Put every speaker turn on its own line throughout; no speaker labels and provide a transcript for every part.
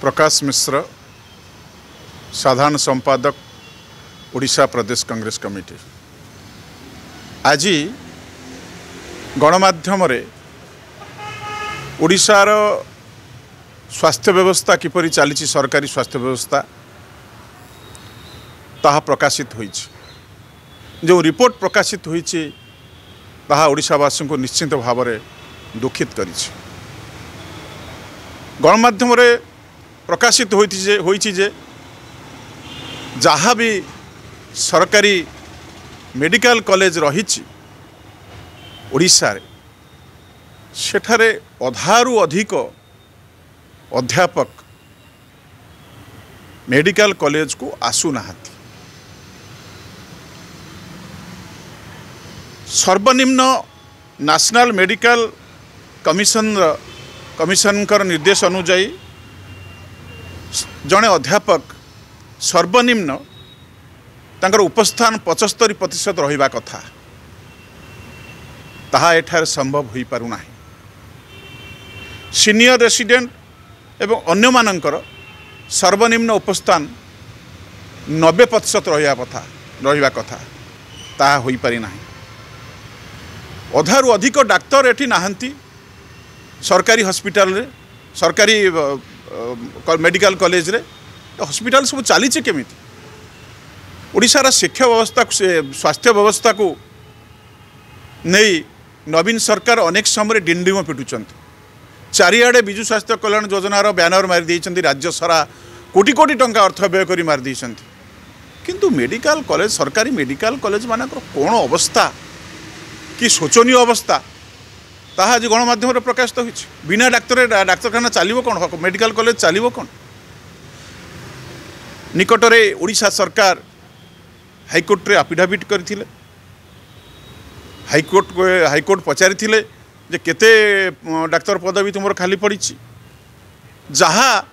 प्रकाश मिश्र साधारण संपादक ओडिशा प्रदेश कांग्रेस कमिटी। आज गणमाध्यम ओडिशार स्वास्थ्य व्यवस्था किपरि चली सरकारी स्वास्थ्य व्यवस्था ताहा प्रकाशित होइछि। जो रिपोर्ट प्रकाशित होइछि ताहा ओडिशावासी को निश्चित भाव में दुखित करिछि। गणमाध्यम प्रकाशित होइछि जे जहाँ भी सरकारी मेडिकल कॉलेज रहिछि ओडिशा रे सेठारे अधारू अधिक अध्यापक मेडिकल कॉलेज को आसु नाहांती। सर्वनिम्न नेशनल मेडिकल कमिशन निर्देश अनुजाई जड़े अध्यापक सर्वनिम्न तांकर उपस्थान 75% रहिबा कथा ताहा एठार संभव होई पारु नाही। सीनियर रेसिडेंट एवं अन्य मानकर सर्वनिम्न उपस्थान 90% रहिबा कथा ताहा होई पारि नाही। अधारू अधिक डाक्तर एठी नाहंती सरकारी हॉस्पिटल रे सरकारी मेडिकल कॉलेज रे हॉस्पिटल सब चली केमिति। ओडिशार शिक्षा व्यवस्था स्वास्थ्य व्यवस्था को नहीं नवीन सरकार अनेक समय डिंडिम पिटुचंती। चारिआडे विजु स्वास्थ्य कल्याण योजनार बैनर मारी देइचंती, राज्य सारा कोटी कोटी टंका अर्थ व्यय करी मारी देइचंती। किंतु मेडिकल कॉलेज सरकारी मेडिकल कॉलेज मानकर कोन अवस्था कि शोचनीय अवस्था ताहा आज गणमाध्यम प्रकाशित होइछि। बिना डाक्तरखाना चलिबो कोन, मेडिकल कॉलेज चलिबो कोन। निकटरे ओडिशा सरकार हाईकोर्ट रे एफिडेविट करथिले। हाईकोर्ट पचारिथिले जे केते डाक्तर पदवी तुमर खाली पड़िछि। जहाँ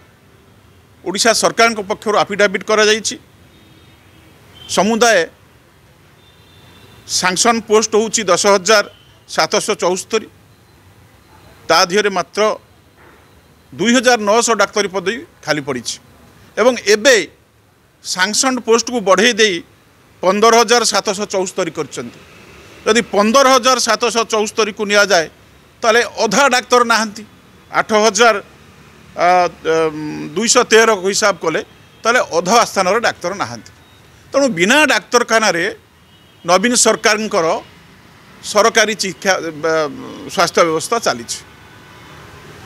ओडिशा सरकार को पक्षर एफिडेविट करा जाइछि समुदाय सैंक्शन पोस्ट होउछि 10,774। ता धिरे मात्र 2,900 डाक्तरी पदवी खाली पड़िछि एवं एबे सैंक्शन पोस्ट को बढ़े दे 15,774 करछन्ति। यदि 15,774 को निया जाए ताले अधा डाक्तर नाहंती। 8,213 को हिसाब कले ताले अधा स्थान डाक्तर नाहंती। तेणु बिना डाक्तरखाना नवीन सरकार सरकारी चिकित्सा स्वास्थ्य व्यवस्था चली।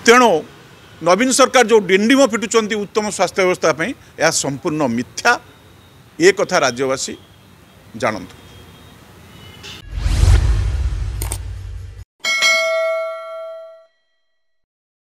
तेणु नवीन सरकार जो डिंडिम पिटुचंती उत्तम स्वास्थ्य व्यवस्था यह संपूर्ण मिथ्या। ये कथा राज्यवासी जानतु।